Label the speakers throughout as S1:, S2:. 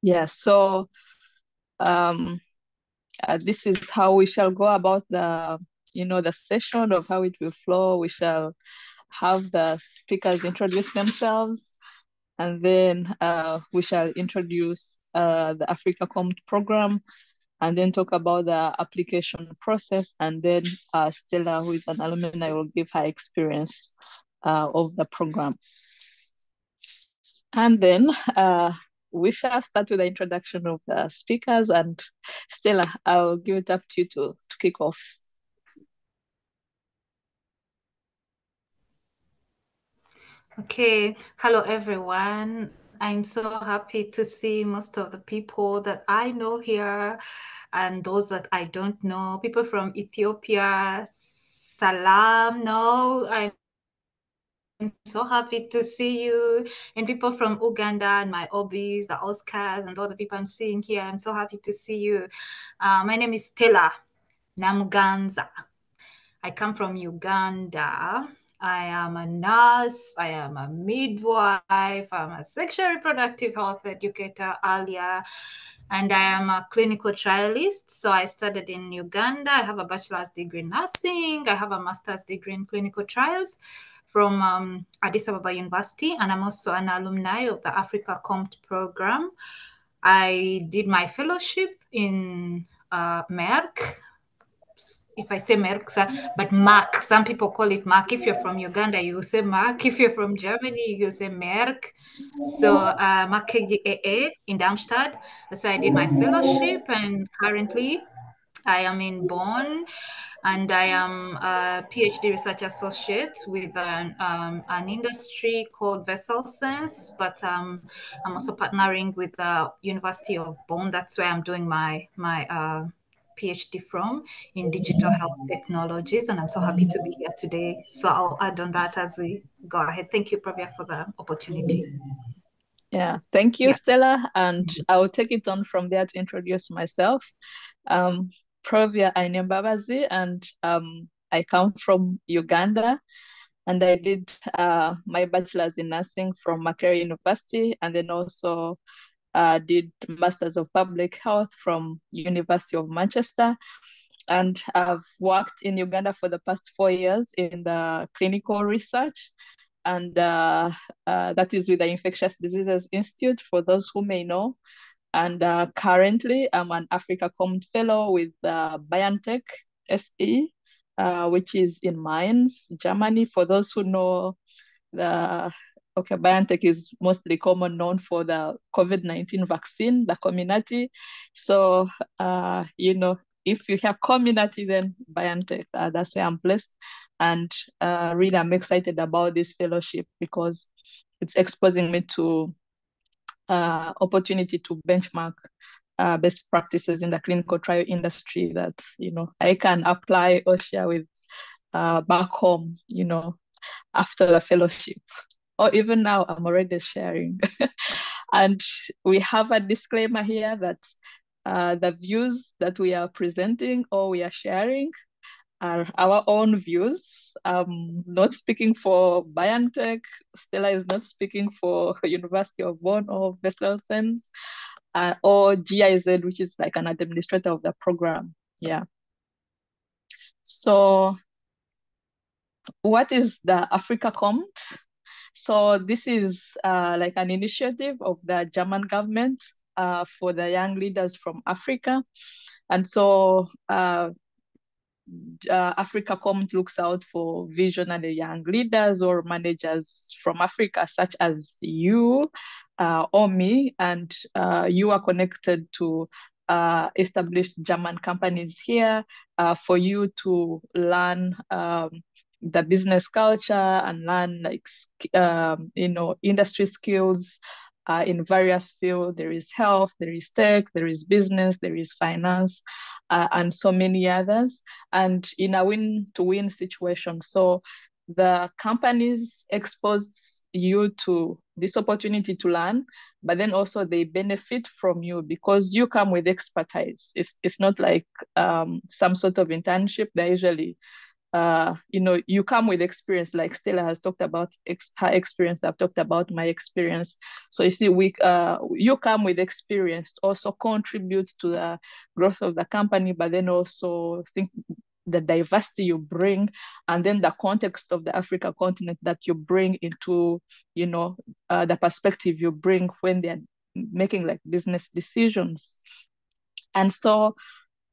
S1: Yeah, so um, this is how we shall go about the session of how it will flow. We shall have the speakers introduce themselves, and then we shall introduce the Africa Common program, and then talk about the application process, and then Stella, who is an alumni, will give her experience of the program. And then we shall start with the introduction of the speakers. And Stella, I'll give it up to you to kick off.
S2: Okay, hello everyone. I'm so happy to see most of the people that I know here and those that I don't know. People from Ethiopia, salam. No, I'm so happy to see you. And people from Uganda and my Obis, the Oscars, and all the people I'm seeing here. I'm so happy to see you. My name is Stella Namuganza. I come from Uganda. I am a nurse, I am a midwife, I'm a sexual reproductive health educator earlier, and I am a clinical trialist. So I studied in Uganda. I have a bachelor's degree in nursing, I have a master's degree in clinical trials from Addis Ababa University, and I'm also an alumni of the Africa COMT program. I did my fellowship in Merck, if I say Merck, but Mark, some people call it Mark. If you're from Uganda, you say Mark. If you're from Germany, you say Merck. So Mark KGAA in Darmstadt. That's where I did my fellowship, and currently I am in Bonn, and I am a PhD research associate with an industry called Vessel Sense, but I'm also partnering with the University of Bonn. That's where I'm doing my PhD from in digital health technologies, and I'm so happy to be here today. So I'll add on that as we go ahead. Thank you, Pravia, for the opportunity.
S1: Yeah, thank you,
S2: Yeah.
S1: Stella. And I'll take it on from there to introduce myself. Um, Provia Ainembabazi, and I come from Uganda. And I did my bachelor's in nursing from Makerere University, and then also did Masters of Public Health from University of Manchester. And I've worked in Uganda for the past 4 years in the clinical research, and that is with the Infectious Diseases Institute, for those who may know. And currently, I'm an Africa Common Fellow with BioNTech SE, which is in Mainz, Germany. For those who know, the BioNTech is mostly common known for the COVID-19 vaccine, the Comirnaty. So, if you have Comirnaty, then BioNTech, that's where I'm placed. And really, I'm excited about this fellowship because it's exposing me to opportunity to benchmark best practices in the clinical trial industry that I can apply or share with back home, after the fellowship. Or even now, I'm already sharing. And we have a disclaimer here that the views that we are presenting or we are sharing are our own views. Not speaking for BioNTech. Stella is not speaking for University of Bonn or Vesselsense, or GIZ, which is like an administrator of the program. Yeah. So what is the Africa Common? So this is like an initiative of the German government for the young leaders from Africa. And so Africa Common looks out for visionary young leaders or managers from Africa, such as you or me, and you are connected to established German companies here for you to learn the business culture and learn industry skills in various fields. There is health, there is tech, there is business, there is finance, and so many others, and in a win-to-win situation. So the companies expose you to this opportunity to learn, but then also they benefit from you because you come with expertise. It's not like some sort of internship. They're usually you come with experience, like Stella has talked about her experience. I've talked about my experience. So you see, you come with experience, also contributes to the growth of the company, but then also think the diversity you bring, and then the context of the Africa continent that you bring into, the perspective you bring when they're making like business decisions. And so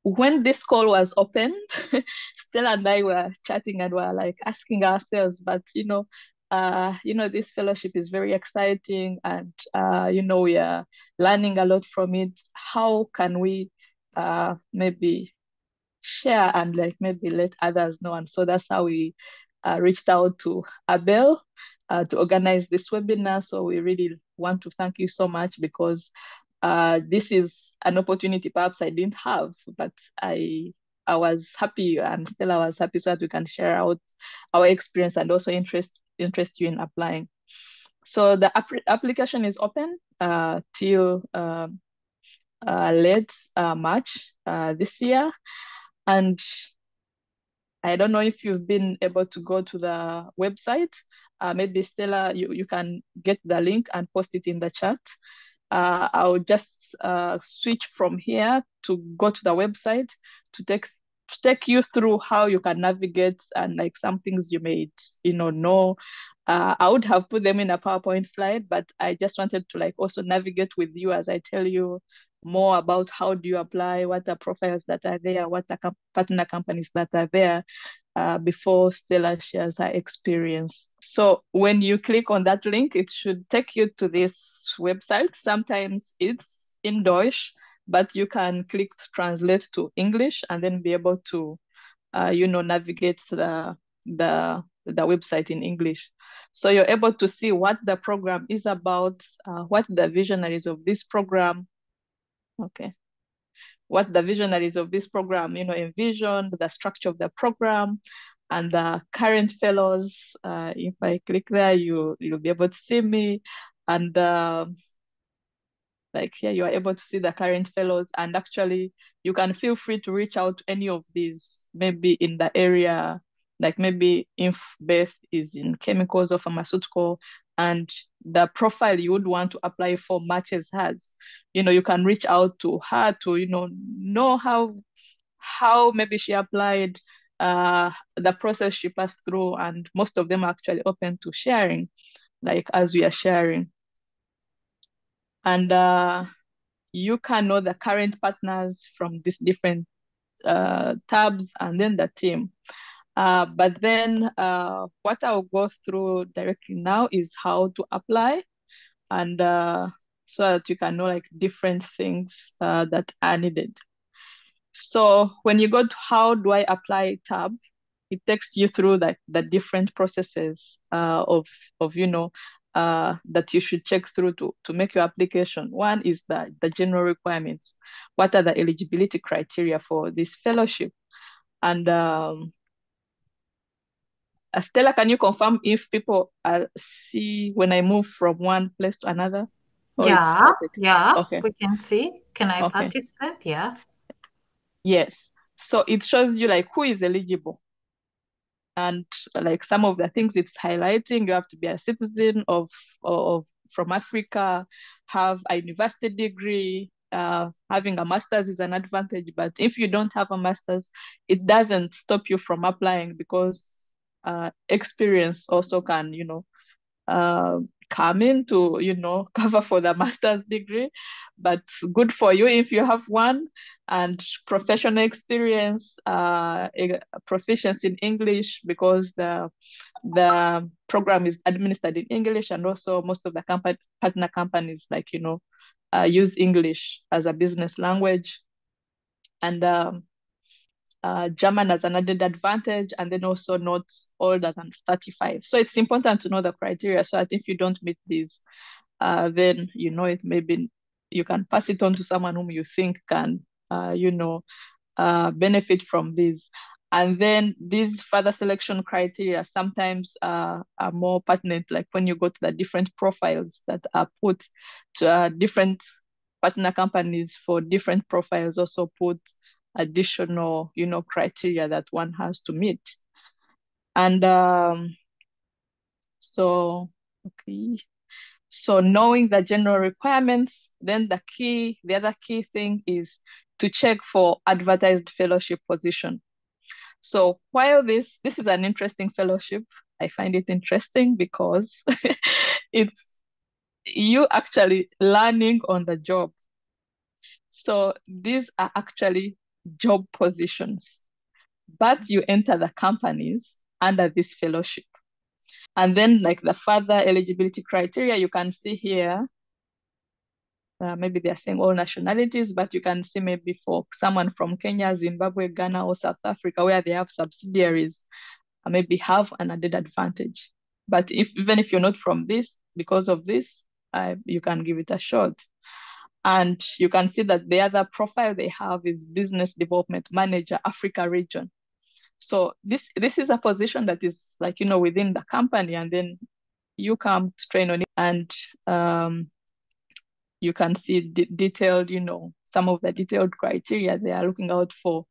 S1: when this call was opened, Stella and I were chatting and were like asking ourselves, but this fellowship is very exciting, and we are learning a lot from it. How can we maybe share and like maybe let others know? And so that's how we reached out to Abel to organize this webinar. So we really want to thank you so much, because this is an opportunity perhaps I didn't have, but I was happy, and Stella was happy, so that we can share out our experience and also interest you in applying. So the application is open till late March this year. And I don't know if you've been able to go to the website. Maybe Stella, you can get the link and post it in the chat. I'll just switch from here to go to the website to take you through how you can navigate, and like some things you may know. I would have put them in a PowerPoint slide, but I just wanted to like also navigate with you as I tell you more about how do you apply, what are profiles that are there, what are partner companies that are there, before Stella shares her experience. So when you click on that link, it should take you to this website. Sometimes it's in Deutsch, but you can click to translate to English and then be able to, navigate the website in English. So you're able to see what the program is about, what the visionaries of this program, what the visionaries of this program, envisioned, the structure of the program, and the current fellows. If I click there, you'll be able to see me, and like here, you are able to see the current fellows, and actually, you can feel free to reach out to any of these, maybe in the area, like maybe if Beth is in chemicals or pharmaceutical, and the profile you would want to apply for matches hers, you can reach out to her to, know how maybe she applied, the process she passed through, and most of them are actually open to sharing, like as we are sharing. And you can know the current partners from these different tabs, and then the team. But then what I'll go through directly now is how to apply, and so that you can know like different things that are needed. So when you go to how do I apply tab, it takes you through like the different processes of that you should check through to make your application. One is the general requirements. What are the eligibility criteria for this fellowship? And Stella, can you confirm if people see when I move from one place to another? Or
S2: Yeah,
S1: okay.
S2: we can see. Can I
S1: Okay.
S2: participate? Yeah.
S1: Yes. So it shows you like who is eligible. And like some of the things it's highlighting, you have to be a citizen of from Africa, have a university degree. Having a master's is an advantage, but if you don't have a master's, it doesn't stop you from applying, because experience also can come in to cover for the master's degree. But good for you if you have one, and professional experience, proficiency in English, because the program is administered in English, and also most of the partner companies use English as a business language. And German as an added advantage, and then also not older than 35. So it's important to know the criteria, so that if you don't meet these, then it maybe you can pass it on to someone whom you think can benefit from these. And then these further selection criteria sometimes are more pertinent, like when you go to the different profiles that are put to different partner companies for different profiles also put additional criteria that one has to meet. And so, okay. So knowing the general requirements, then the other key thing is to check for advertised fellowship position. So while this is an interesting fellowship, I find it interesting because it's you actually learning on the job. So these are actually job positions, but you enter the companies under this fellowship. And then like the further eligibility criteria, you can see here, maybe they're saying all nationalities, but you can see maybe for someone from Kenya, Zimbabwe, Ghana, or South Africa, where they have subsidiaries, maybe have an added advantage. But even if you're not from this, because of this, you can give it a shot. And you can see that the other profile they have is Business Development Manager, Africa region. So this is a position that is like, within the company, and then you come to train on it, and you can see detailed, some of the detailed criteria they are looking out for.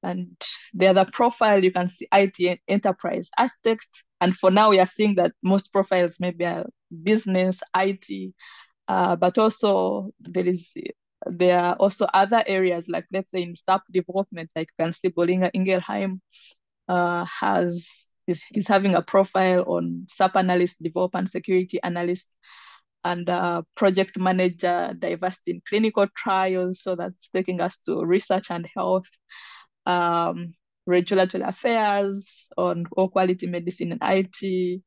S1: And the other profile, you can see IT enterprise architect. And for now, we are seeing that most profiles maybe are business, IT, but also there are also other areas, like let's say in SAP development, like you can see Boehringer Ingelheim is having a profile on SAP analyst, development security analyst, and project manager, diversity in clinical trials. So that's taking us to research and health, regulatory affairs on all quality medicine and IT,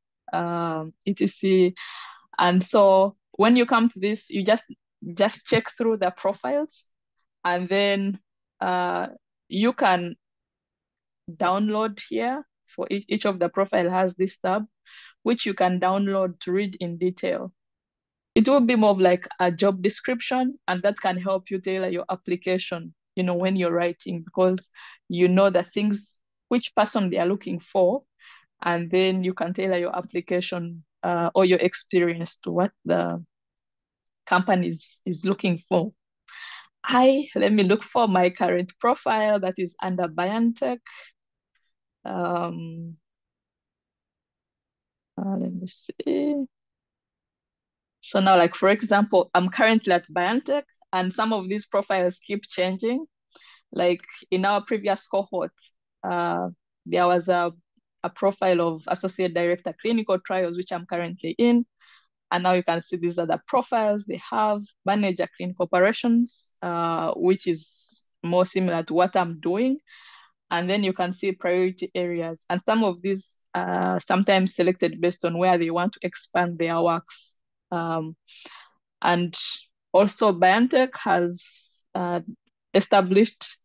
S1: etc. And so when you come to this, you just check through the profiles, and then you can download here. For each of the profile has this tab, which you can download to read in detail. It will be more of like a job description, and that can help you tailor your application, when you're writing, because you know the things, which person they are looking for, and then you can tailor your application or your experience to what the company is looking for. Let me look for my current profile that is under BioNTech. Let me see. So now, like for example, I'm currently at BioNTech, and some of these profiles keep changing. Like in our previous cohort, there was a profile of Associate Director Clinical Trials, which I'm currently in. And now you can see these are the profiles they have. Manager Clinical Operations, which is more similar to what I'm doing. And then you can see priority areas. And some of these sometimes selected based on where they want to expand their works. And also BioNTech has established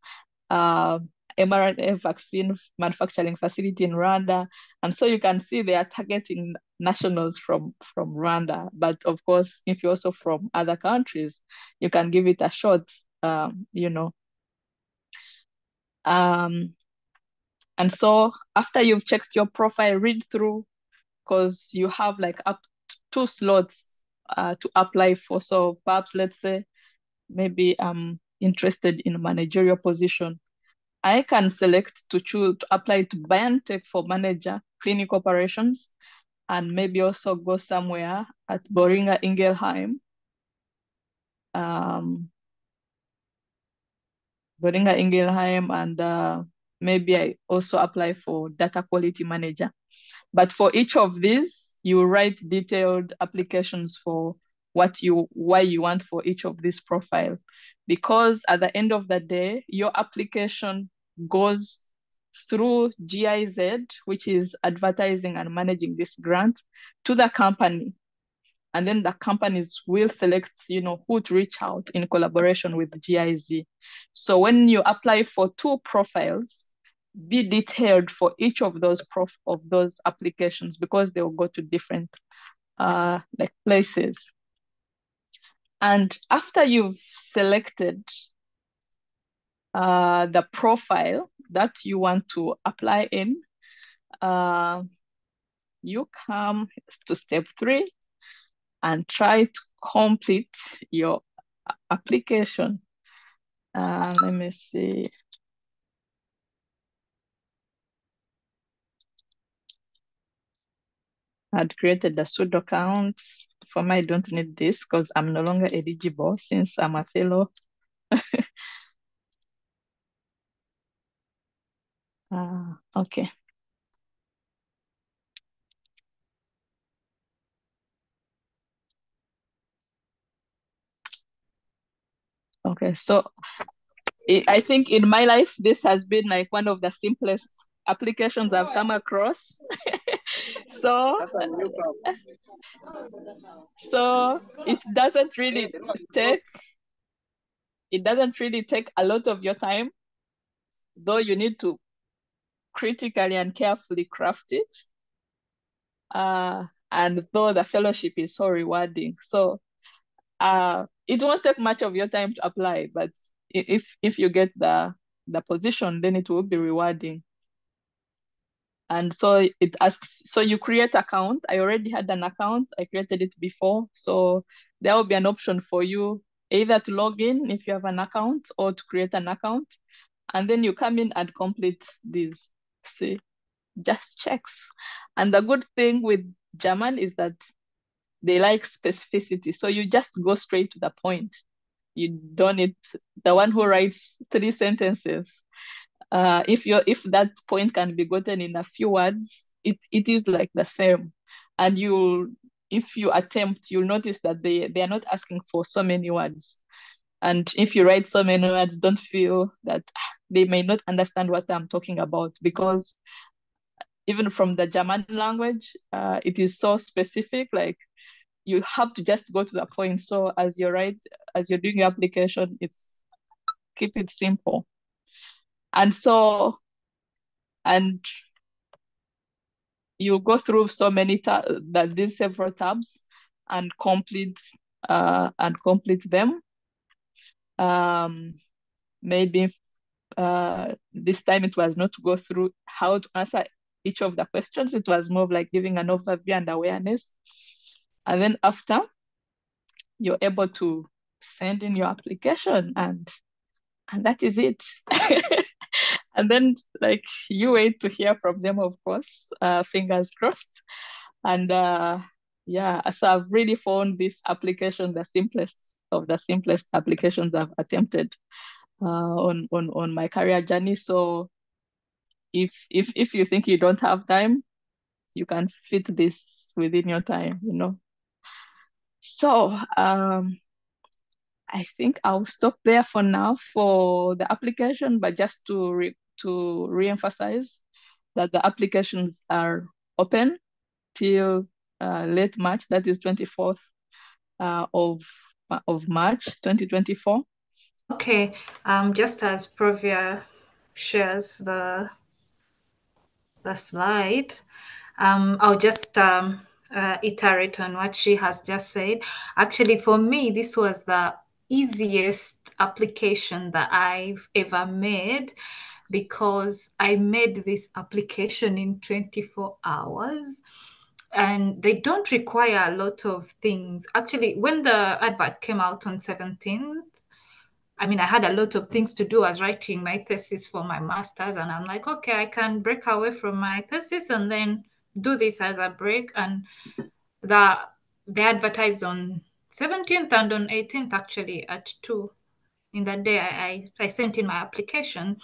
S1: mRNA vaccine manufacturing facility in Rwanda. And so you can see they are targeting nationals from Rwanda. But of course, if you're also from other countries, you can give it a shot, And so after you've checked your profile, read through, because you have like up to 2 slots to apply for. So perhaps let's say maybe I'm interested in a managerial position. I can select to choose to apply to BioNTech for manager clinical operations, and maybe also go somewhere at Boehringer Ingelheim. Boehringer Ingelheim, and maybe I also apply for data quality manager. But for each of these, you write detailed applications for why you want for each of these profile. Because at the end of the day, your application goes through GIZ, which is advertising and managing this grant, to the company. And then the companies will select, who to reach out in collaboration with GIZ. So when you apply for 2 profiles, be detailed for each of those applications, because they will go to different like places. And after you've selected the profile that you want to apply in, you come to step 3 and try to complete your application. Let me see. I'd created a pseudo account. For me, I don't need this because I'm no longer eligible since I'm a fellow. Okay. Okay, so I think in my life, this has been like one of the simplest applications I've come across. So, so take it doesn't really take a lot of your time, though you need to critically and carefully craft it. And though the fellowship is so rewarding, so it won't take much of your time to apply, but if you get the position, then it will be rewarding. And so it asks, so you create account. I already had an account. I created it before. So there will be an option for you either to log in if you have an account or to create an account. And then you come in and complete these, see, just checks. And the good thing with German is that they like specificity. So you just go straight to the point. You don't need the one who writes 3 sentences. If that point can be gotten in a few words, it is like the same. And if you attempt, you'll notice that they are not asking for so many words. And if you write so many words, don't feel that they may not understand what I'm talking about, because even from the German language, it is so specific. Like you have to just go to the point. So as you're doing your application, it's keep it simple. And so, and you go through so many these several tabs and complete them. Maybe this time it was not to go through how to answer each of the questions. It was more of like giving an overview and awareness. And then after, you're able to send in your application, and that is it. And then like you wait to hear from them, of course, fingers crossed. And yeah, so I've really found this application the simplest of the simplest applications I've attempted on my career journey. So if you think you don't have time, you can fit this within your time, you know. So I think I'll stop there for now for the application, but just to re-emphasize that the applications are open till late March, that is 24th of March 2024.
S2: Okay, just as Provia shares the slide, I'll just iterate on what she has just said. Actually, for me, this was the easiest application that I've ever made, because I made this application in 24 hours. And they don't require a lot of things. Actually, when the advert came out on 17th, I mean, I had a lot of things to do. I was writing my thesis for my master's, and I'm like, okay, I can break away from my thesis and then do this as a break. And the they advertised on 17th and on 18th, actually, at 2 in that day. I sent in my application.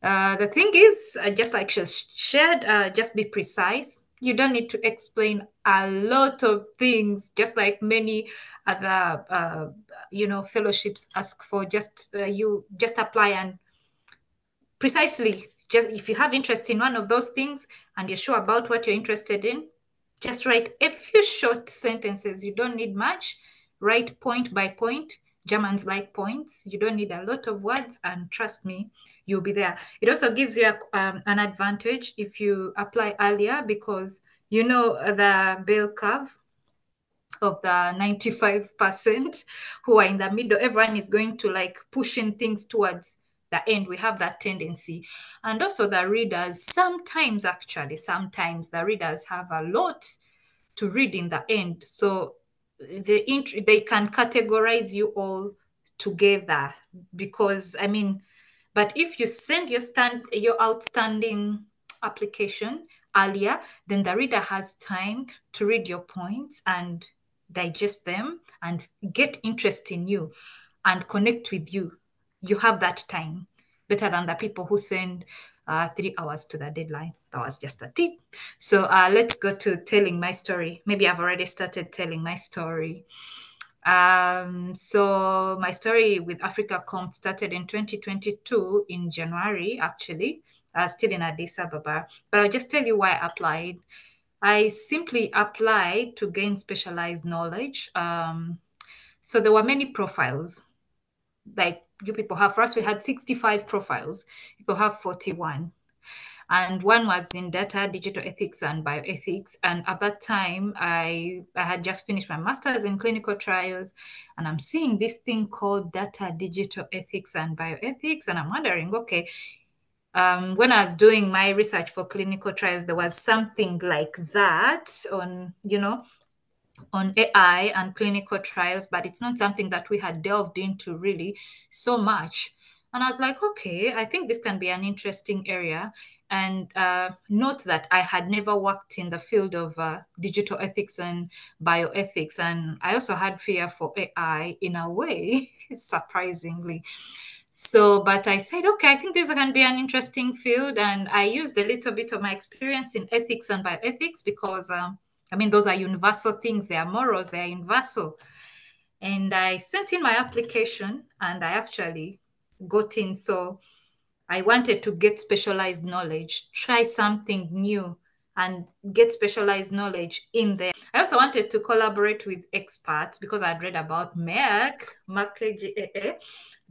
S2: The thing is, just like she shared, just be precise. You don't need to explain a lot of things, just like many other, fellowships ask for. Just you just apply and precisely. Just if you have interest in one of those things and you're sure about what you're interested in, just write a few short sentences. You don't need much. Write point by point. Germans like points. You don't need a lot of words, and trust me, you'll be there. It also gives you an advantage if you apply earlier, because you know the bell curve of the 95% who are in the middle. Everyone is going to like pushing things towards the end. We have that tendency. And also the readers, sometimes the readers have a lot to read in the end. So they can categorize you all together, because but if you send your outstanding application earlier, then the reader has time to read your points and digest them and get interest in you and connect with you. You have that time better than the people who send 3 hours to the deadline. That was just a tip. So let's go to telling my story. Maybe I've already started telling my story. So my story with AfricaCom started in 2022 in January, actually. Still in Addis Ababa. But I'll just tell you why I applied. I simply applied to gain specialized knowledge. So there were many profiles. Like you people have, for us, we had 65 profiles. People have 41. And one was in data, digital ethics, and bioethics. And at that time, I had just finished my master's in clinical trials, and I'm seeing this thing called data, digital ethics, and bioethics. And I'm wondering, okay, when I was doing my research for clinical trials, there was something like that on, on AI and clinical trials, but it's not something that we had delved into really so much. And I was like, okay, I think this can be an interesting area. And note that I had never worked in the field of digital ethics and bioethics. And I also had fear for AI in a way, surprisingly. So, but I said, okay, I think this can be an interesting field. And I used a little bit of my experience in ethics and bioethics because I mean, those are universal things. They are morals, they are universal. And I sent in my application and I actually got in. So I wanted to get specialized knowledge, try something new and get specialized knowledge in there. I also wanted to collaborate with experts because I'd read about Merck KGaA,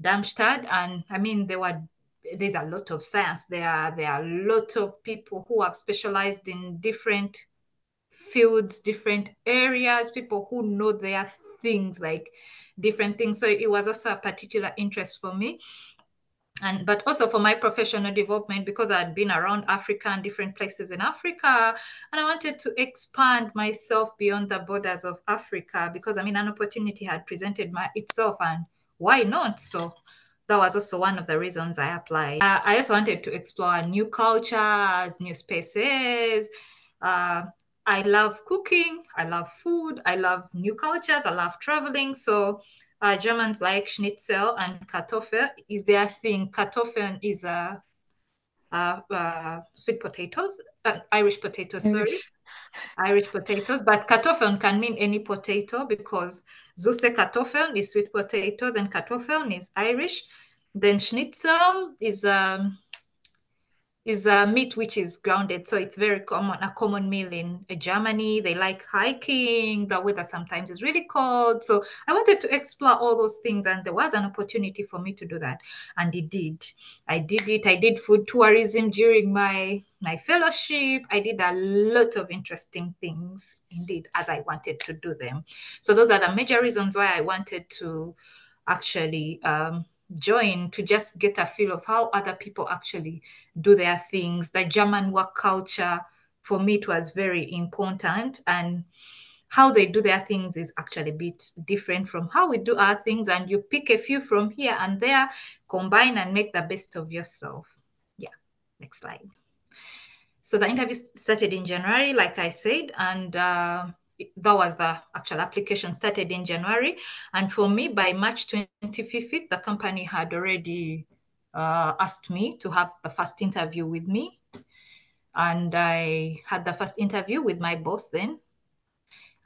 S2: Darmstadt, and I mean, there's a lot of science. There are a lot of people who have specialized in different fields, different areas, people who know their things, like different things. So it was also a particular interest for me. And but also for my professional development because I'd been around Africa and different places in Africa, and I wanted to expand myself beyond the borders of Africa because I mean an opportunity had presented itself, and why not? So that was also one of the reasons I applied. I also wanted to explore new cultures, new spaces. Uh, I love cooking, I love food, I love new cultures, I love traveling. So Germans like Schnitzel and Kartoffel is their thing. Kartoffeln is sweet potatoes, Irish potatoes, sorry.
S1: Irish.
S2: Irish potatoes, but Kartoffeln can mean any potato because Süße Kartoffeln is sweet potato, then Kartoffeln is Irish, then Schnitzel is a meat which is grounded. So it's very common, a common meal in Germany. They like hiking. The weather sometimes is really cold. So I wanted to explore all those things, and there was an opportunity for me to do that. And it did. I did it. I did food tourism during my fellowship. I did a lot of interesting things indeed as I wanted to do them. So those are the major reasons why I wanted to actually join, to just get a feel of how other people actually do their things. The German work culture, for me, it was very important. And how they do their things is actually a bit different from how we do our things. And you pick a few from here and there, combine and make the best of yourself. Yeah, next slide. So the interview started in January, like I said, and that was the actual application started in January. And for me, by March 25th, the company had already asked me to have the first interview with me. And I had the first interview with my boss then.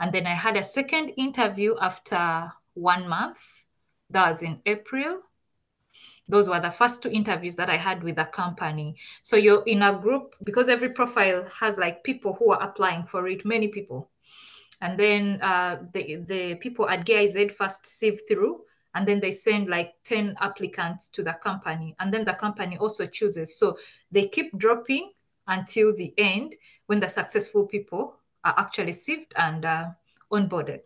S2: And then I had a second interview after 1 month. That was in April. Those were the first two interviews that I had with the company. So you're in a group because every profile has like people who are applying for it, many people. And then the people at GIZ first sieve through, and then they send like 10 applicants to the company. And then the company also chooses. So they keep dropping until the end when the successful people are actually sieved and onboarded.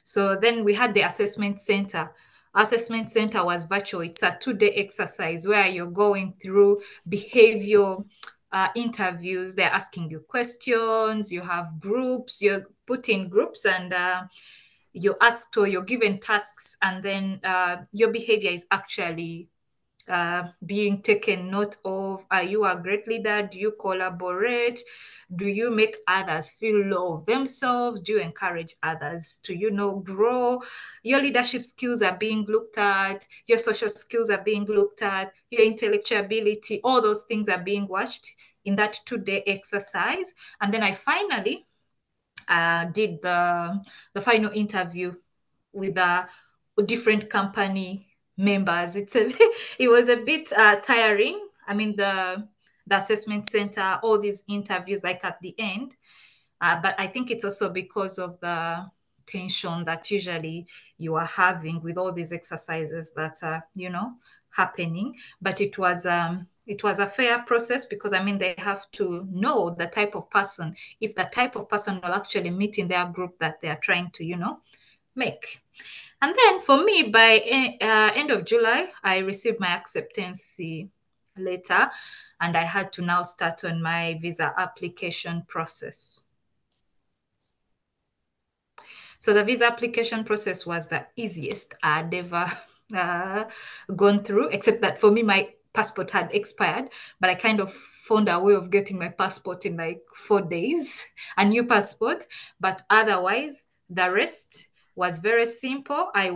S2: So then we had the assessment center. Assessment center was virtual. It's a 2-day exercise where you're going through behavior interviews. They're asking you questions. You have groups. You're put in groups and you're asked or you're given tasks, and then your behavior is actually being taken note of? Are you a great leader? Do you collaborate? Do you make others feel low of themselves? Do you encourage others to, grow? Your leadership skills are being looked at. Your social skills are being looked at. Your intellectual ability, all those things are being watched in that 2-day exercise. And then I finally did the final interview with different company members. It was a bit tiring. I mean, the assessment center, all these interviews, like at the end. But I think it's also because of the tension that usually you are having with all these exercises that are, happening. But it was a fair process, because I mean, they have to know the type of person, if the type of person will actually meet in their group that they are trying to, make. And then for me, by end of July, I received my acceptance letter, and I had to now start on my visa application process. So the visa application process was the easiest I'd ever gone through, except that for me, my passport had expired, but I kind of found a way of getting my passport in like 4 days, a new passport. But otherwise, the rest was very simple. I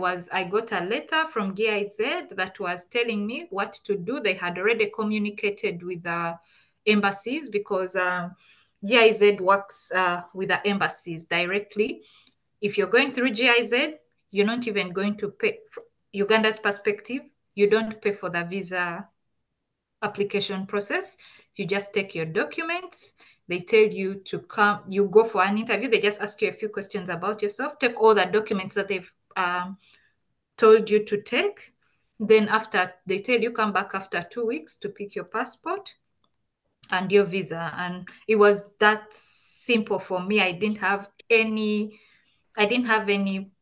S2: got a letter from GIZ that was telling me what to do. They had already communicated with the embassies, because GIZ works with the embassies directly. If you're going through GIZ, you're not even going to pay. From Uganda's perspective, you don't pay for the visa application process. You just take your documents. They tell you to come, you go for an interview. They just ask you a few questions about yourself. Take all the documents that they've told you to take. Then after, they tell you come back after 2 weeks to pick your passport and your visa. And it was that simple for me. I didn't have any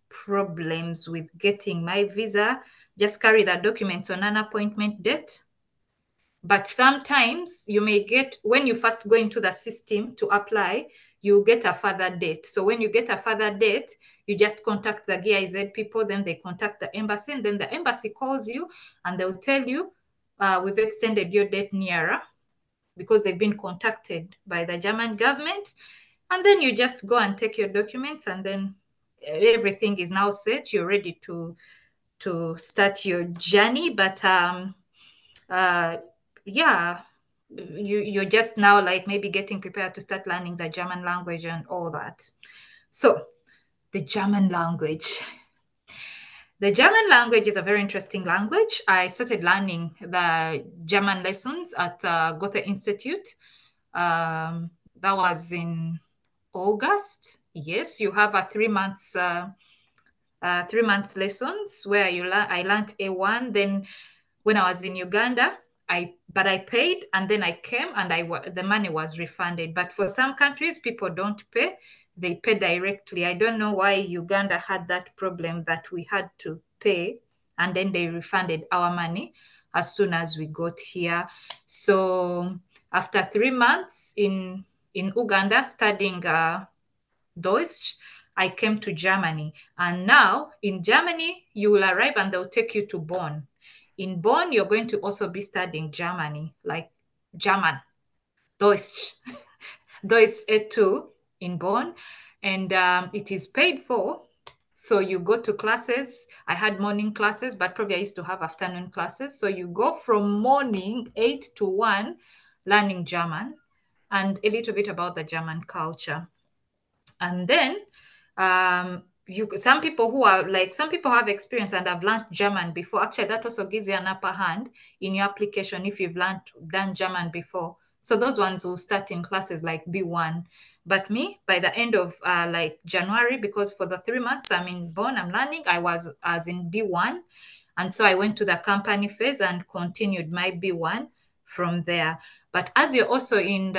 S2: problems with getting my visa. Just carry the documents on an appointment date. But sometimes you may get, when you first go into the system to apply, you get a further date. So when you get a further date, you just contact the GIZ people, then they contact the embassy, and then the embassy calls you and they'll tell you, we've extended your date nearer, because they've been contacted by the German government. And then you just go and take your documents, and then everything is now set. You're ready to start your journey. But yeah, you're just now like maybe getting prepared to start learning the German language and all that. So the German language. The German language is a very interesting language. I started learning the German lessons at Goethe Institute. That was in August. Yes, you have a 3 months 3 months lessons where I learned A1. Then when I was in Uganda, I paid, and then I came and the money was refunded. But for some countries, people don't pay; they pay directly. I don't know why Uganda had that problem that we had to pay, and then they refunded our money as soon as we got here. So after 3 months in Uganda studying Deutsch, I came to Germany. And now in Germany, you will arrive and they'll take you to Bonn. In Bonn, you're going to also be studying Germany, like German, Deutsch, Deutsch A2 in Bonn. And it is paid for. So you go to classes. I had morning classes, but probably I used to have afternoon classes. So you go from morning 8 to 1 learning German and a little bit about the German culture. And then some people have experience and have learned German before. Actually, that also gives you an upper hand in your application if you've done German before. So those ones will start in classes like B1. But me, by the end of like January, because for the 3 months I'm in Bonn, I'm learning, I was as in B1. And so I went to the company phase and continued my B1 from there. But as you're also in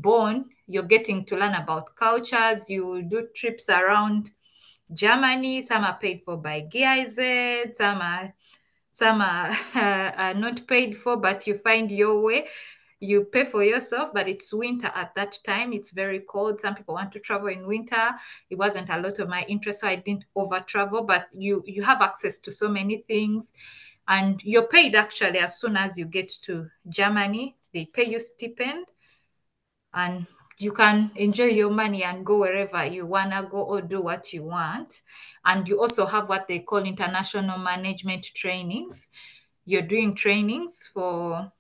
S2: Bonn, you're getting to learn about cultures. You do trips around Germany. Some are paid for by GIZ. Some are not paid for, but you find your way. You pay for yourself, but it's winter at that time. It's very cold. Some people want to travel in winter. It wasn't a lot of my interest, so I didn't over travel. But you have access to so many things. And you're paid actually as soon as you get to Germany. They pay you stipend, and you can enjoy your money and go wherever you want to go or do what you want. And you also have what they call international management trainings. You're doing trainings for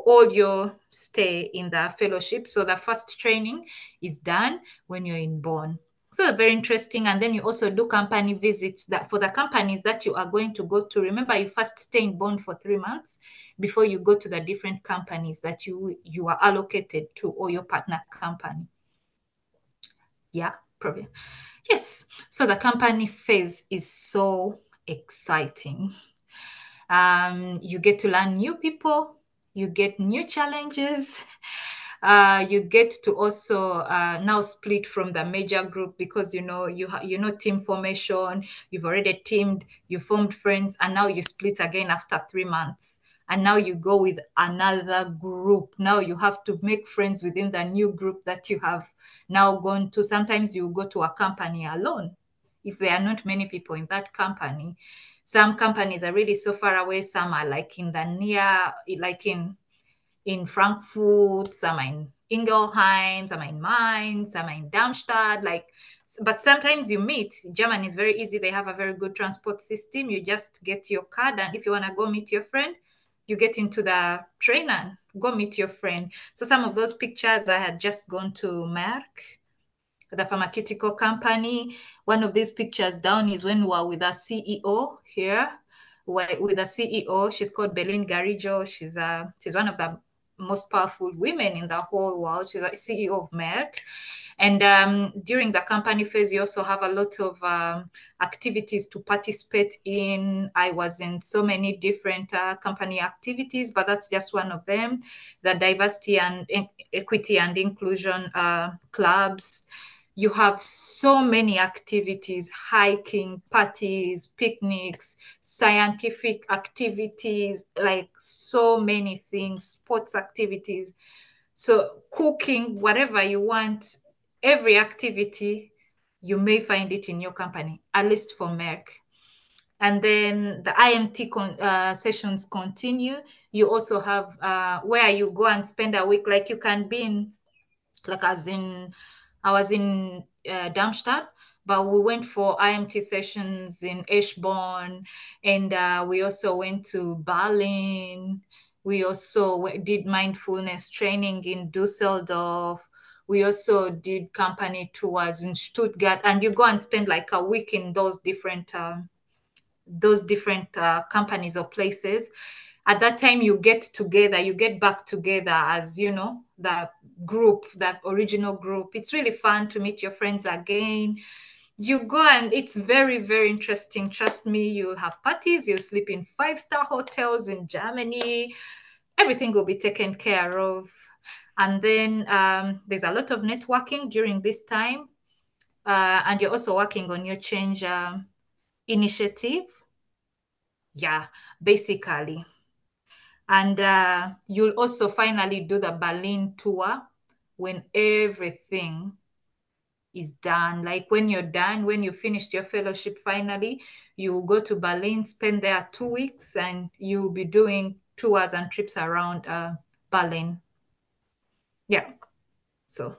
S2: all your stay in the fellowship. So the first training is done when you're in Bonn. So very interesting. And then you also do company visits that for the companies that you are going to go to. Remember, you first stay in Bonn for 3 months before you go to the different companies that you are allocated to, or your partner company. Yeah, probably. Yes. So the company phase is so exciting. You get to learn new people, you get new challenges. You get to also now split from the major group, because you know team formation. You've already teamed, you formed friends, and now you split again after 3 months. And now you go with another group. Now you have to make friends within the new group that you have now gone to. Sometimes you go to a company alone if there are not many people in that company. Some companies are really so far away. Some are like in the near, like in Frankfurt, some are in Ingelheim, some are in Mainz, some are in Darmstadt. But sometimes you meet. Germany is very easy. They have a very good transport system. You just get your card, and if you want to go meet your friend, you get into the train and go meet your friend. So some of those pictures, I had just gone to Merck, the pharmaceutical company. One of these pictures down is when we were with our CEO here, with the CEO. She's called Belén Garrido. She's one of the most powerful women in the whole world. She's a CEO of Merck. And during the company phase, you also have a lot of activities to participate in. I was in so many different company activities, but that's just one of them. The diversity and equity and inclusion clubs. You have so many activities: hiking, parties, picnics, scientific activities, like so many things, sports activities. So cooking, whatever you want, every activity, you may find it in your company, at least for Merck. And then the IMT sessions continue. You also have where you go and spend a week, like you can be in, like I was in Darmstadt, but we went for IMT sessions in Eschborn, and we also went to Berlin. We also did mindfulness training in Dusseldorf. We also did company tours in Stuttgart, and you go and spend like a week in those different companies or places. At that time, you get back together as, the group, that original group. It's really fun to meet your friends again. You go, and it's very, very interesting. Trust me, you'll have parties, you'll sleep in 5-star hotels in Germany. Everything will be taken care of. And then there's a lot of networking during this time. And you're also working on your change initiative. Yeah, basically. And you'll also finally do the Berlin tour when everything is done. Like when you're done, when you finished your fellowship finally, you will go to Berlin, spend there 2 weeks, and you'll be doing tours and trips around Berlin. Yeah. So,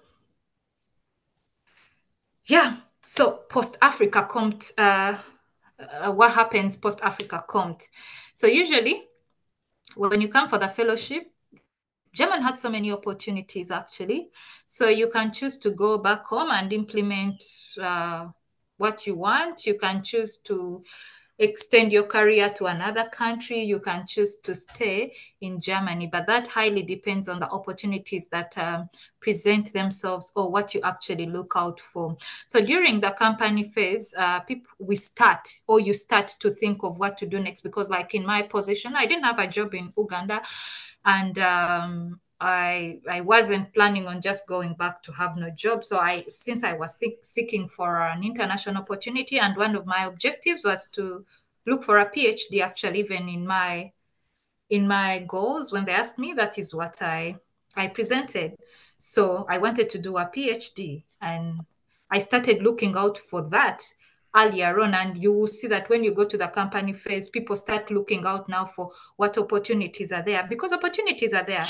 S2: yeah. So post-Afrika kommt, what happens post-Afrika kommt? So usually when you come for the fellowship, German has so many opportunities, actually. So you can choose to go back home and implement what you want. You can choose to extend your career to another country. You can choose to stay in Germany, but that highly depends on the opportunities that present themselves, or what you actually look out for. So during the company phase, you start to think of what to do next, because like in my position, I didn't have a job in Uganda, and I wasn't planning on just going back to have no job. So since I was seeking for an international opportunity, and one of my objectives was to look for a PhD, actually, even in my goals, when they asked me, that is what I presented. So I wanted to do a PhD, and I started looking out for that earlier on, and you will see that when you go to the company phase, people start looking out now for what opportunities are there, because opportunities are there.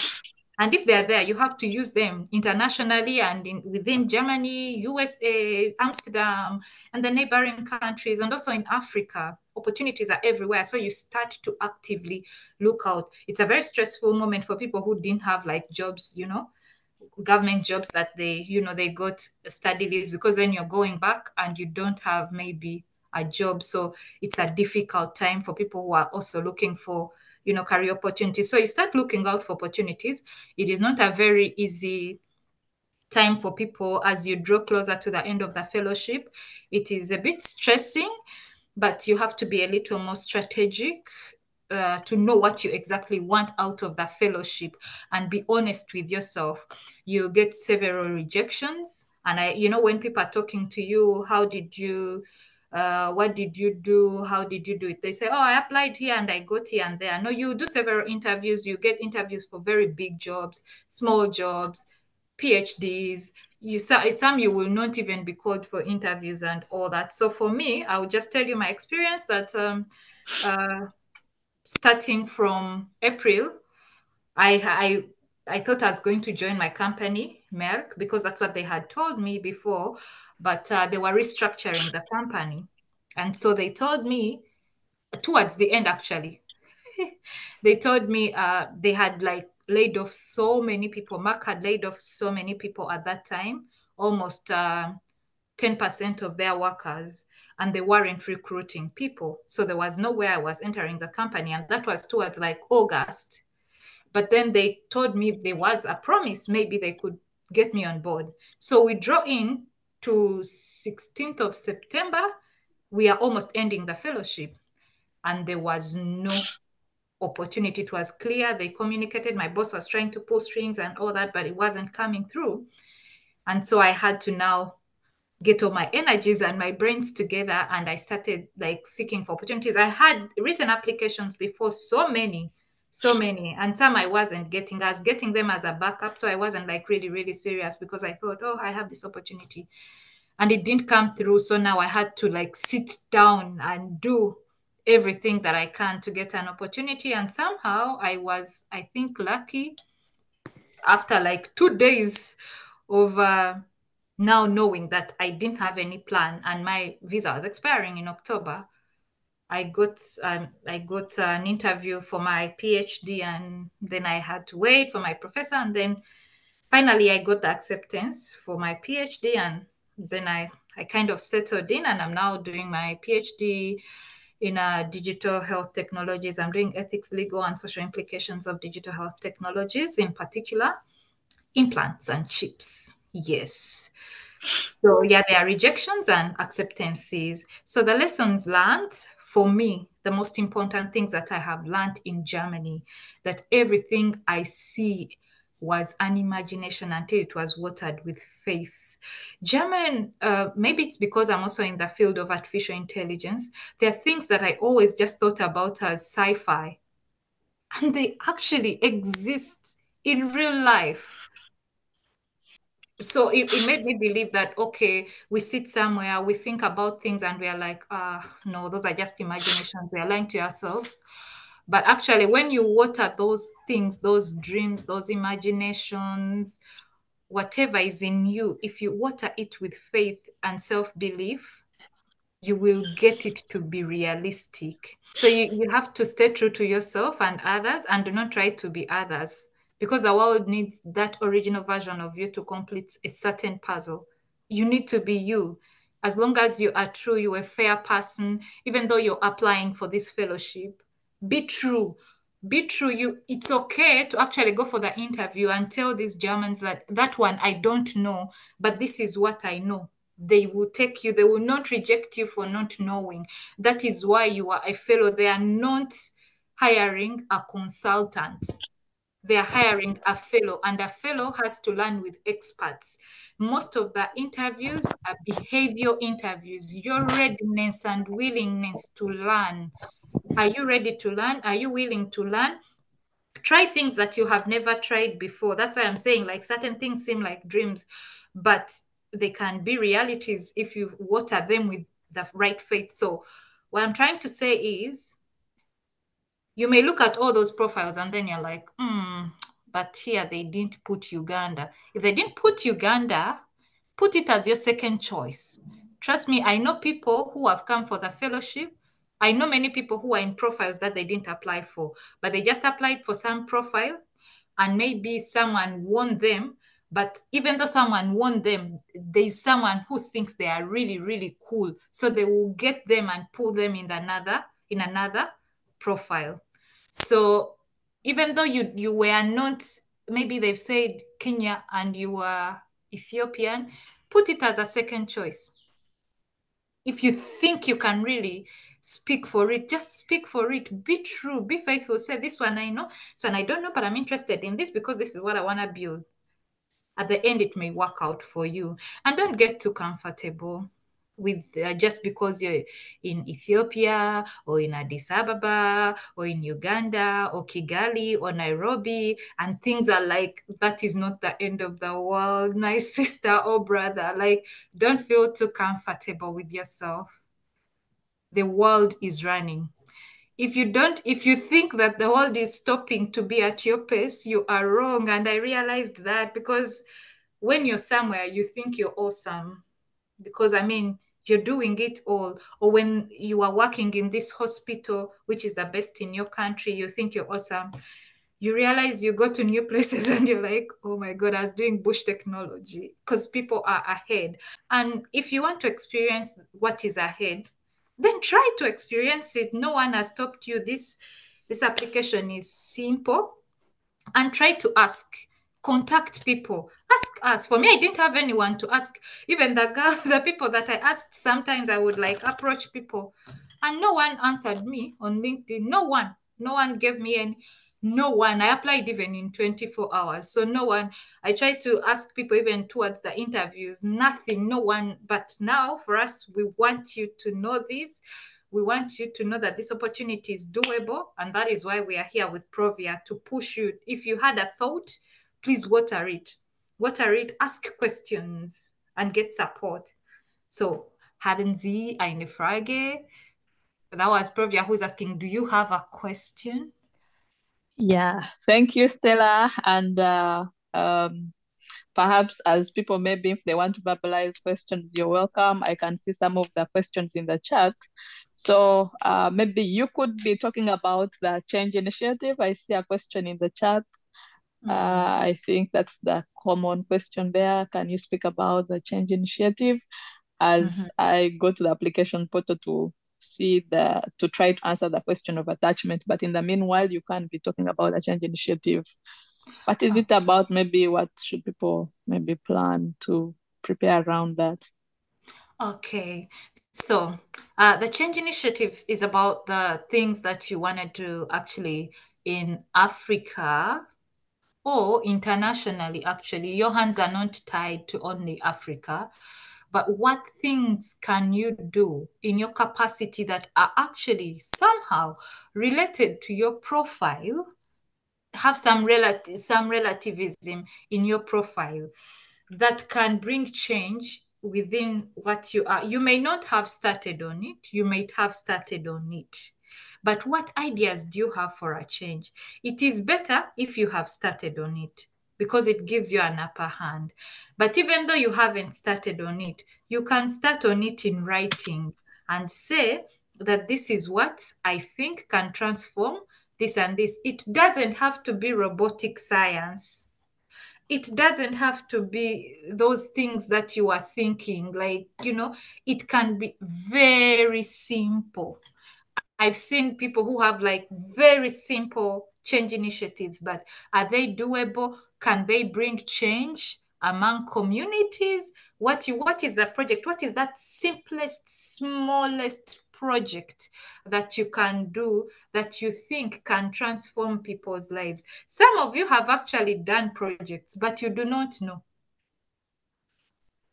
S2: And if they're there, you have to use them internationally and within Germany, USA, Amsterdam, and the neighboring countries, and also in Africa. Opportunities are everywhere. So you start to actively look out. It's a very stressful moment for people who didn't have like jobs, government jobs that they got study leaves, because then you're going back and you don't have maybe a job. So it's a difficult time for people who are also looking for career opportunities. So you start looking out for opportunities. It is not a very easy time for people as you draw closer to the end of the fellowship. It is a bit stressing, but you have to be a little more strategic to know what you exactly want out of the fellowship and be honest with yourself. You get several rejections, and when people are talking to you, how did you what did you do, how did you do it, they say, oh, I applied here and I got here and there. No, you do several interviews, you get interviews for very big jobs, small jobs, PhDs. Some you will not even be called for interviews and all that. So for me, I would just tell you my experience that uh, starting from April, I thought I was going to join my company, Merck, because that's what they had told me before, but they were restructuring the company. And so they told me towards the end, actually, they told me they had like laid off so many people. Merck had laid off so many people at that time, almost 10% of their workers, and they weren't recruiting people. So there was no way I was entering the company. And that was towards like August. But then they told me there was a promise, maybe they could get me on board. So we draw in to 16th of September. We are almost ending the fellowship, and there was no opportunity. It was clear. They communicated. My boss was trying to pull strings and all that, but it wasn't coming through. And so I had to now get all my energies and my brains together, and I started like seeking for opportunities. I had written applications before, so many, and some I wasn't getting. I was getting them as a backup, so I wasn't like really really serious, because I thought, oh, I have this opportunity, and it didn't come through. So now I had to like sit down and do everything that I can to get an opportunity. And somehow I was, I think, lucky. After like 2 days of now knowing that I didn't have any plan and my visa was expiring in October, I got an interview for my PhD, and then I had to wait for my professor, and then finally I got the acceptance for my PhD, and then I kind of settled in, and I'm now doing my PhD in digital health technologies. I'm doing ethics, legal, and social implications of digital health technologies, in particular implants and chips. Yes. So yeah, there are rejections and acceptances. So the lessons learned for me, the most important things that I have learned in Germany, that everything I see was an imagination until it was watered with faith. German, maybe it's because I'm also in the field of artificial intelligence. There are things that I always just thought about as sci-fi, and they actually exist in real life. So it made me believe that, okay, we sit somewhere, we think about things, and we are like, no, those are just imaginations. We are lying to ourselves. But actually, when you water those things, those dreams, those imaginations, whatever is in you, if you water it with faith and self-belief, you will get it to be realistic. So you have to stay true to yourself and others, and do not try to be others, because the world needs that original version of you to complete a certain puzzle. You need to be you. As long as you are true, you're a fair person, even though you're applying for this fellowship, be true. Be true. It's okay to actually go for the interview and tell these Germans that that one I don't know, but this is what I know. They will take you. They will not reject you for not knowing. That is why you are a fellow. They are not hiring a consultant. They are hiring a fellow, and a fellow has to learn with experts. Most of the interviews are behavior interviews. Your readiness and willingness to learn. Are you ready to learn? Are you willing to learn? Try things that you have never tried before. That's why I'm saying, like, certain things seem like dreams, but they can be realities if you water them with the right faith. So what I'm trying to say is, you may look at all those profiles and then you're like, but here they didn't put Uganda. If they didn't put Uganda, put it as your second choice. Trust me, I know people who have come for the fellowship. I know many people who are in profiles that they didn't apply for, but they just applied for some profile and maybe someone won them. But even though someone won them, there's someone who thinks they are really, really cool. So they will get them and pull them in another profile. So even though you were not, maybe they've said Kenya and you were Ethiopian, put it as a second choice. If you think you can really speak for it, just speak for it. Be true, be faithful. Say, this one I know, this one I don't know, but I'm interested in this because this is what I want to build. At the end, it may work out for you. And don't get too comfortable with just because you're in Ethiopia or in Addis Ababa or in Uganda or Kigali or Nairobi, and things are like, that is not the end of the world, my sister or brother. Like, don't feel too comfortable with yourself. The world is running. If you think that the world is stopping to be at your pace, you are wrong. And I realized that because when you're somewhere, you think you're awesome. Because I mean, you're doing it all. Or when you are working in this hospital, which is the best in your country, you think you're awesome. You realize you go to new places and you're like, oh my God, I was doing bush technology because people are ahead. And if you want to experience what is ahead, then try to experience it. No one has stopped you. This application is simple, and try to ask, contact people, ask us. For me, I didn't have anyone to ask. Even the people that I asked, sometimes I would like approach people and no one answered me on LinkedIn. No one gave me any. No one. I applied even in 24 hours. So no one. I tried to ask people even towards the interviews. Nothing. No one. But now for us, we want you to know this. We want you to know that this opportunity is doable, and that is why we are here with Provia, to push you. If you had a thought, please water it. Water it, ask questions, and get support. So, haben Sie eine Frage? That was Provia who's asking, do you have a question?
S1: Yeah, thank you, Stella. And perhaps as people, maybe if they want to verbalize questions, you're welcome. I can see some of the questions in the chat. So maybe you could be talking about the change initiative. I see a question in the chat. I think that's the common question there. Can you speak about the change initiative? As I go to the application portal to try to answer the question of attachment. But in the meanwhile, you can be talking about the change initiative. What is it about? Maybe what should people maybe plan to prepare around that?
S2: Okay, so the change initiative is about the things that you want to do actually in Africa or internationally. Actually, your hands are not tied to only Africa, but what things can you do in your capacity that are actually somehow related to your profile, have some relativism in your profile that can bring change within what you are. You may not have started on it, you might have started on it, but what ideas do you have for a change? It is better if you have started on it because it gives you an upper hand. But even though you haven't started on it, you can start on it in writing and say that this is what I think can transform this and this. It doesn't have to be robotic science. It doesn't have to be those things that you are thinking, like, it can be very simple. I've seen people who have like very simple change initiatives, but are they doable? Can they bring change among communities? What is the project? What is that simplest, smallest project that you can do that you think can transform people's lives? Some of you have actually done projects, but you do not know.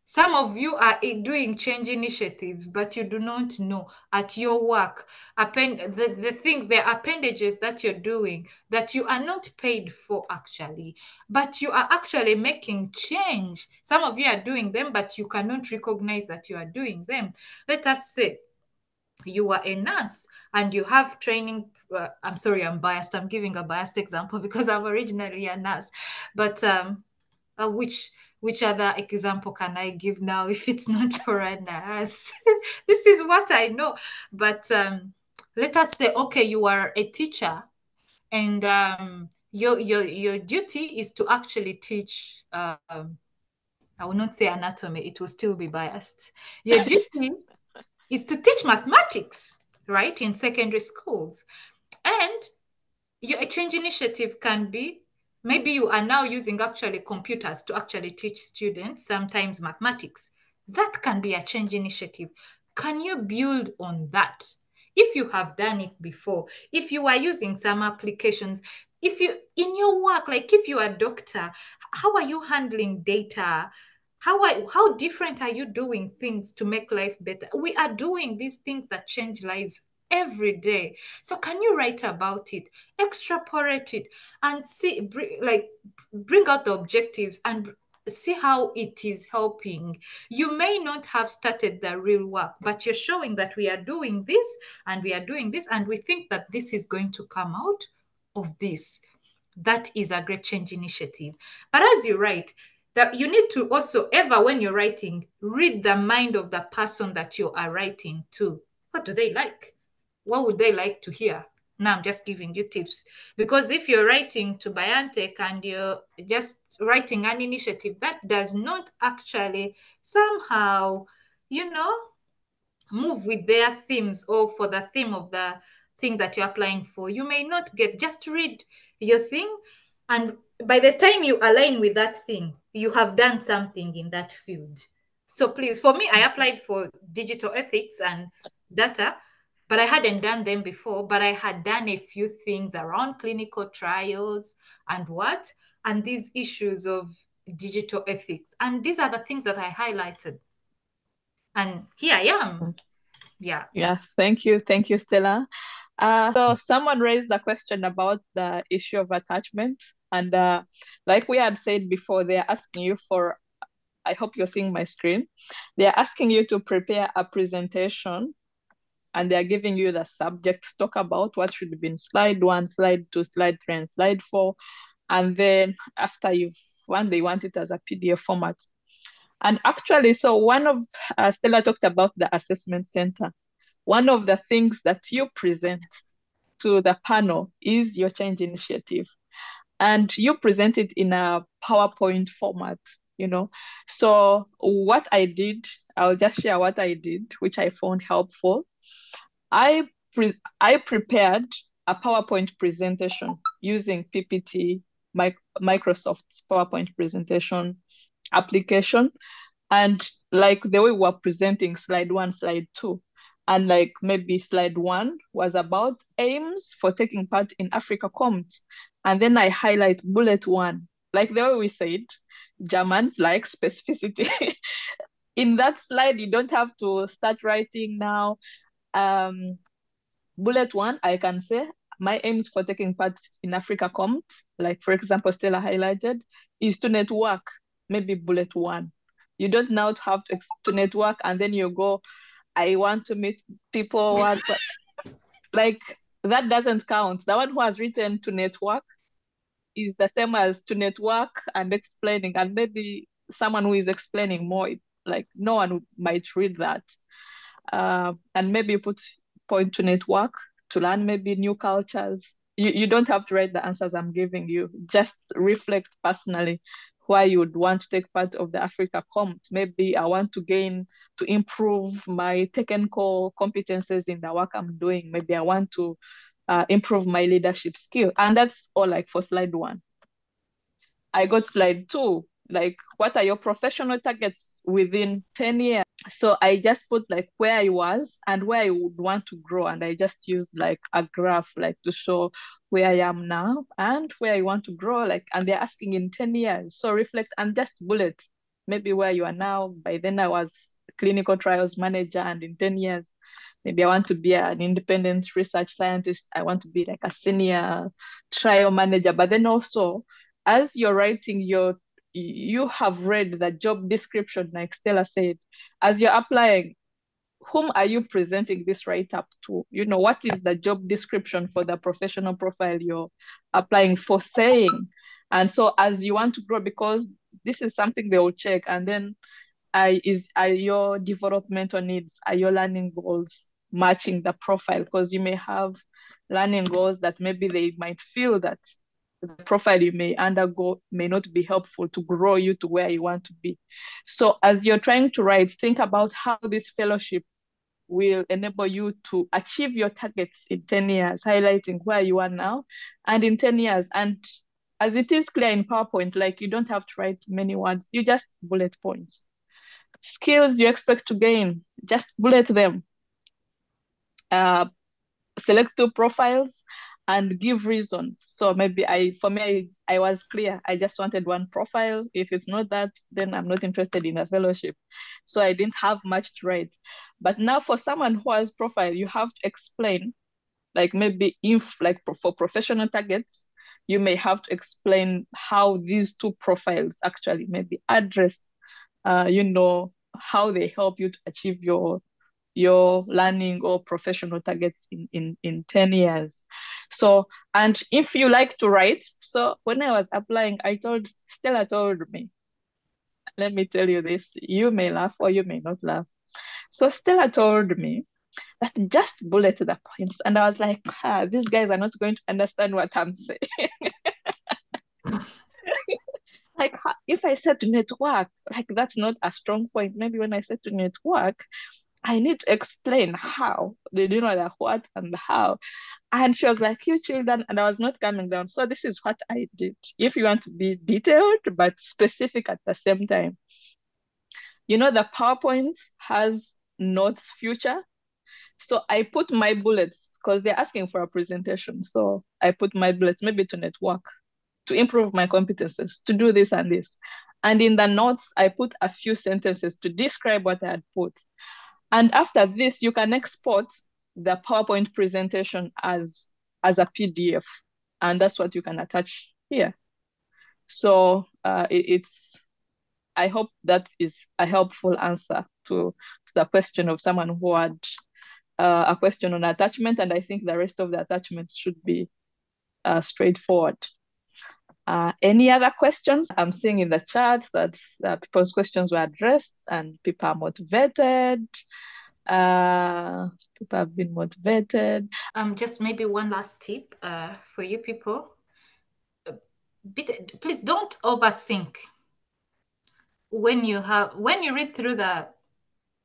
S2: Some of you are doing change initiatives, but you do not know at your work, the things, the appendages that you're doing that you are not paid for actually, but you are actually making change. Some of you are doing them, but you cannot recognize that you are doing them. Let us say you are a nurse and you have training. I'm sorry, I'm biased. I'm giving a biased example because I'm originally a nurse, but uh, which which other example can I give now if it's not for a nurse? This is what I know. But let us say, okay, you are a teacher, and your duty is to actually teach. I will not say anatomy; it will still be biased. Your duty is to teach mathematics, right, in secondary schools, and your change initiative can be maybe you are now using actually computers to actually teach students sometimes mathematics. That can be a change initiative. Can you build on that? If you have done it before, if you are using some applications, if you in your work, like if you are a doctor, how are you handling data? How different are you doing things to make life better? We are doing these things that change lives every day. So can you write about it, extrapolate it, and see, bring out the objectives and see how it is helping? You may not have started the real work, but you're showing that we are doing this and we are doing this, and we think that this is going to come out of this. That is a great change initiative. But as you write, that you need to also ever when you're writing, read the mind of the person that you are writing to. What do they like? What would they like to hear? Now I'm just giving you tips, because if you're writing to BioNTech and you're just writing an initiative that does not actually somehow, you know, move with their themes or for the theme of the thing that you're applying for, you may not get. Just read your thing, and by the time you align with that thing, you have done something in that field. So please, for me, I applied for digital ethics and data, but I hadn't done them before, but I had done a few things around clinical trials and what, and these issues of digital ethics. And these are the things that I highlighted. And here I am. Yeah.
S1: Yeah, thank you. Thank you, Stella. So someone raised a question about the issue of attachment. And like we had said before, they're asking you for, I hope you're seeing my screen. They're asking you to prepare a presentation, and they're giving you the subjects to talk about, what should be in slide 1, slide 2, slide 3, and slide 4. And then after they want it as a PDF format. And actually, so one of Stella talked about the assessment center. One of the things that you present to the panel is your change initiative. And you present it in a PowerPoint format, you know. So what I did, I'll just share what I did, which I found helpful. I prepared a PowerPoint presentation using PPT, Microsoft's PowerPoint presentation application, and like the way we were presenting slide 1, slide 2, and like maybe slide 1 was about aims for taking part in Africa Comms, and then I highlight bullet 1, like the way we said, Germans like specificity. In that slide, you don't have to start writing now. Bullet 1, I can say my aims for taking part in Africa Comms, like for example, Stella highlighted, is to network, maybe bullet 1. You don't now have to network and then you go, I want to meet people. Like that doesn't count. The one who has written to network is the same as to network and explaining, and maybe someone who is explaining more, like no one might read that. And maybe you put point to network to learn maybe new cultures. You don't have to write the answers I'm giving you. Just reflect personally why you would want to take part of the Africa Comms. Maybe I want to improve my technical competences in the work I'm doing. Maybe I want to improve my leadership skill. And that's all like for slide 1. I got slide 2, like what are your professional targets within 10 years? So I just put like where I was and where I would want to grow. And I just used like a graph like to show where I am now and where I want to grow. Like, and they're asking in 10 years. So reflect and just bullet. maybe where you are now. By then I was clinical trials manager, and in 10 years, maybe I want to be an independent research scientist. I want to be like a senior trial manager. But then also, as you're writing you have read the job description, like Stella said, as you're applying, whom are you presenting this write-up to? What is the job description for the professional profile you're applying for saying? And so as you want to grow, because this is something they will check, and then are your developmental needs, are your learning goals matching the profile? Because you may have learning goals that maybe they might feel that the profile you may undergo may not be helpful to grow you to where you want to be. So as you're trying to write, think about how this fellowship will enable you to achieve your targets in 10 years, highlighting where you are now and in 10 years. And as it is clear in PowerPoint, like you don't have to write many words, you just bullet points. Skills you expect to gain, just bullet them. Select two profiles and give reasons. So maybe for me, I was clear. I just wanted one profile. If it's not that, then I'm not interested in a fellowship. So I didn't have much to write. But now for someone who has profile, you have to explain, like maybe for professional targets, you may have to explain how these two profiles actually maybe address, how they help you to achieve your learning or professional targets in 10 years. So, and if you like to write, so when I was applying, Stella told me, let me tell you this, you may laugh or you may not laugh. So Stella told me that just bullet the points. And I was like, these guys are not going to understand what I'm saying. Like, if I said to network, like that's not a strong point. Maybe when I said to network, I need to explain how. They do know the what and the how. And she was like, you children, and I was not coming down. So this is what I did. If you want to be detailed but specific at the same time, the PowerPoint has notes future. So I put my bullets because they're asking for a presentation. So I put my bullets maybe to network, to improve my competences, to do this and this. And in the notes, I put a few sentences to describe what I had put. And after this, you can export the PowerPoint presentation as a PDF. And that's what you can attach here. So I hope that is a helpful answer to the question of someone who had a question on attachment. And I think the rest of the attachments should be straightforward. Any other questions? I'm seeing in the chat that people's questions were addressed and people are motivated. People have been motivated.
S2: Just maybe one last tip for you people. Please don't overthink. When you read through the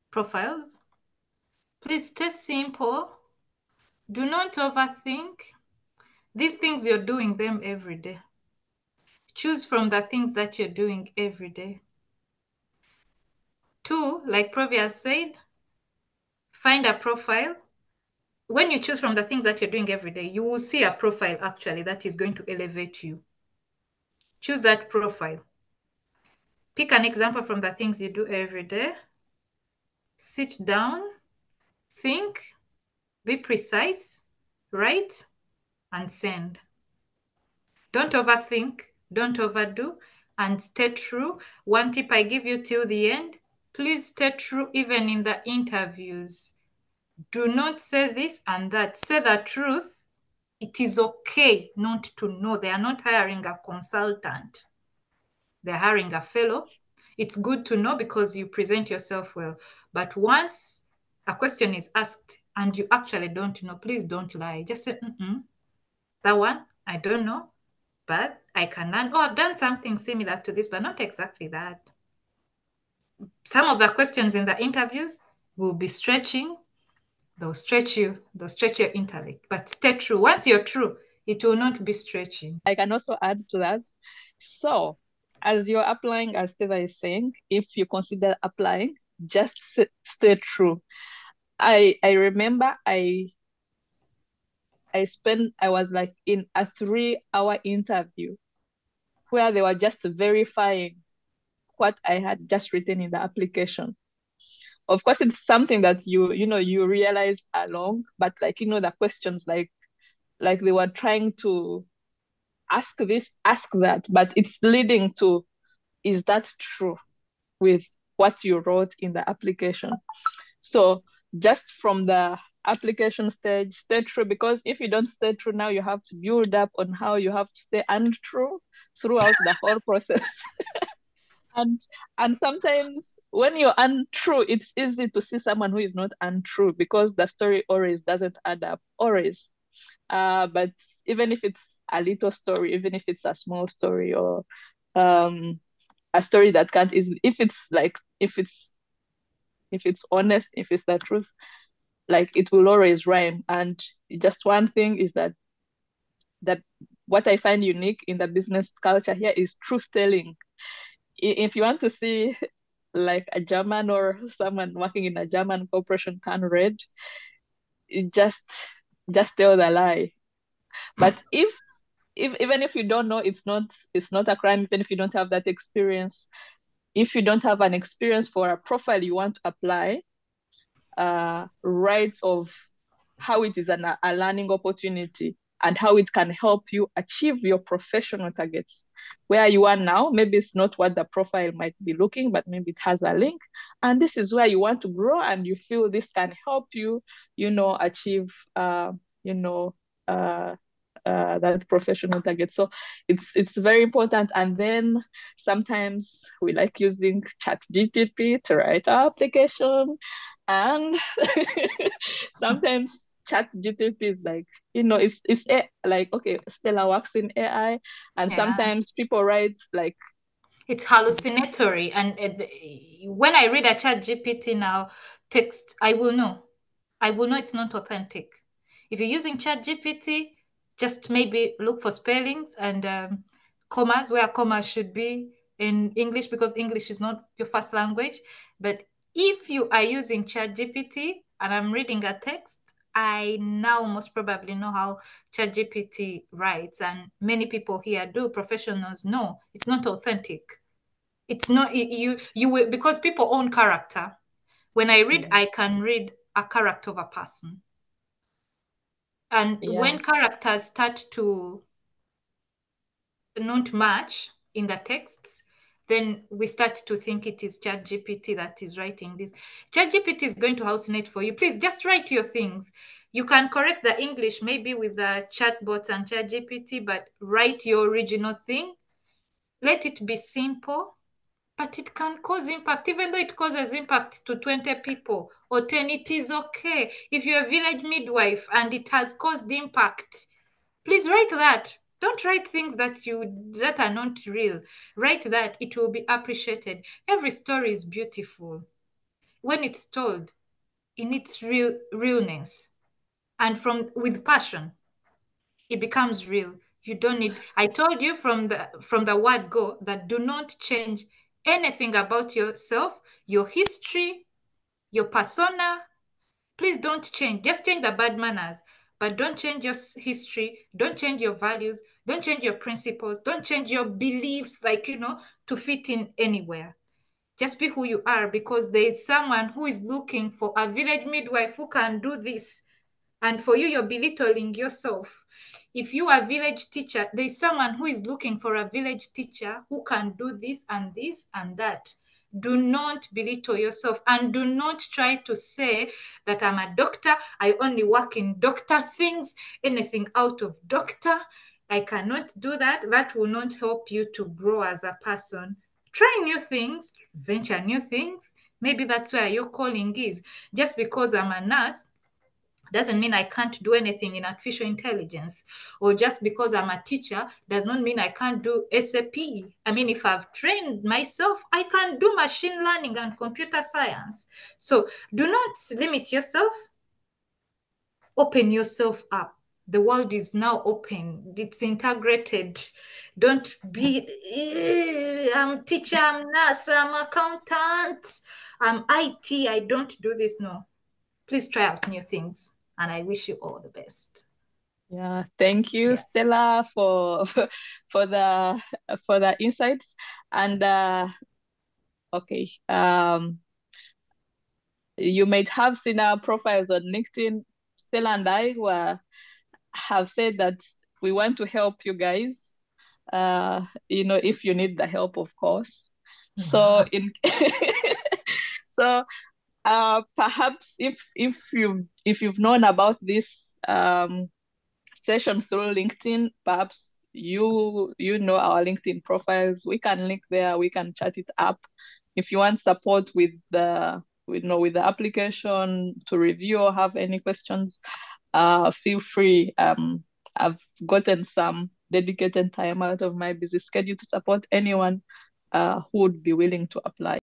S2: profiles, please stay simple. Do not overthink. These things you're doing them every day. Choose from the things that you're doing every day. 2, like Provia said, find a profile. When you choose from the things that you're doing every day, you will see a profile actually that is going to elevate you. Choose that profile. Pick an example from the things you do every day. Sit down, think, be precise, write, and send. Don't overthink, don't overdo, and stay true. One tip I give you till the end, please stay true even in the interviews. Do not say this and that. Say the truth. It is okay not to know. They are not hiring a consultant. They're hiring a fellow. It's good to know because you present yourself well. But once a question is asked and you actually don't know, please don't lie. Just say, that one, I don't know, but I can learn. Oh, I've done something similar to this, but not exactly that. Some of the questions in the interviews will be stretching. They'll stretch your intellect, but stay true. Once you're true, it will not be stretching.
S1: I can also add to that. So as you're applying, as Stella is saying, if you consider applying, just stay true. I remember I was like in a 3-hour interview where they were just verifying what I had just written in the application. Of course, it's something that you realize along, but like, the questions like they were trying to ask this, ask that, but it's leading to, is that true with what you wrote in the application? So just from the application stage, stay true, because if you don't stay true now, you have to build up on how you have to stay untrue throughout the whole process. And sometimes when you're untrue, it's easy to see someone who is not untrue because the story always doesn't add up, always. But even if it's a little story, even if it's a small story, or a story that can't easily, if it's honest, if it's the truth, like it will always rhyme. And just one thing is that what I find unique in the business culture here is truth telling. If you want to see like a German or someone working in a German corporation can read, just tell the lie. But if even if you don't know, it's not a crime. Even if you don't have that experience, if you don't have an experience for a profile you want to apply, right, of how it is a learning opportunity and how it can help you achieve your professional targets. Where you are now, maybe it's not what the profile might be looking, but maybe it has a link. And this is where you want to grow, and you feel this can help you, achieve, you know, uh, that professional target. So it's very important. And then sometimes we like using ChatGPT to write our application, and sometimes ChatGPT is like, like, okay, Stella works in AI, and
S2: Yeah.
S1: sometimes people write like,
S2: It's hallucinatory. And when I read a ChatGPT now text, I will know. I will know it's not authentic. If you're using ChatGPT, just maybe look for spellings and commas where commas should be in English, because English is not your first language. But if you are using ChatGPT and I'm reading a text, I now most probably know how ChatGPT writes, and many people here do. Professionals know it's not authentic. It's not you will, because people own character. When I read, I can read a character of a person. And
S1: yeah,
S2: when characters start to not match in the texts, then we start to think it is ChatGPT that is writing this. ChatGPT is going to hallucinate for you. Please just write your things. You can correct the English maybe with the chatbots and ChatGPT, but write your original thing. Let it be simple, but it can cause impact. Even though it causes impact to 20 people or 10, it is okay. If you're a village midwife and it has caused impact, please write that. Don't write things that are not real. Write that. It will be appreciated. Every story is beautiful when it's told in its realness and with passion. It becomes real. You don't need, I told you from the word go that do not change anything about yourself, your history, your persona. Please don't change. Just change the bad manners, but don't change your history. Don't change your values. Don't change your principles. Don't change your beliefs, like, to fit in anywhere. Just be who you are, because there is someone who is looking for a village midwife who can do this. And for you, you're belittling yourself. If you are a village teacher, there is someone who is looking for a village teacher who can do this and that. Do not belittle yourself, and do not try to say that I'm a doctor. I only work in doctor things, anything out of doctor. I cannot do that. That will not help you to grow as a person. Try new things, venture new things. Maybe that's where your calling is. Just because I'm a nurse doesn't mean I can't do anything in artificial intelligence. Or just because I'm a teacher does not mean I can't do SAP. I mean, if I've trained myself, I can do machine learning and computer science. So do not limit yourself. Open yourself up. The world is now open. It's integrated. Don't be, I'm teacher, I'm nurse, I'm accountant, I'm IT. I don't do this. No. Please try out new things, and I wish you all the best.
S1: yeah. Thank you,
S2: Yeah.
S1: Stella, for for the insights. And Okay. You might have seen our profiles on LinkedIn. Stella and I have said that we want to help you guys. If you need the help, of course. So in so perhaps if you've known about this session through LinkedIn, perhaps you know our LinkedIn profiles. We can link there. We can chat it up. If you want support with the application to review or have any questions, feel free. I've gotten some dedicated time out of my busy schedule to support anyone who would be willing to apply.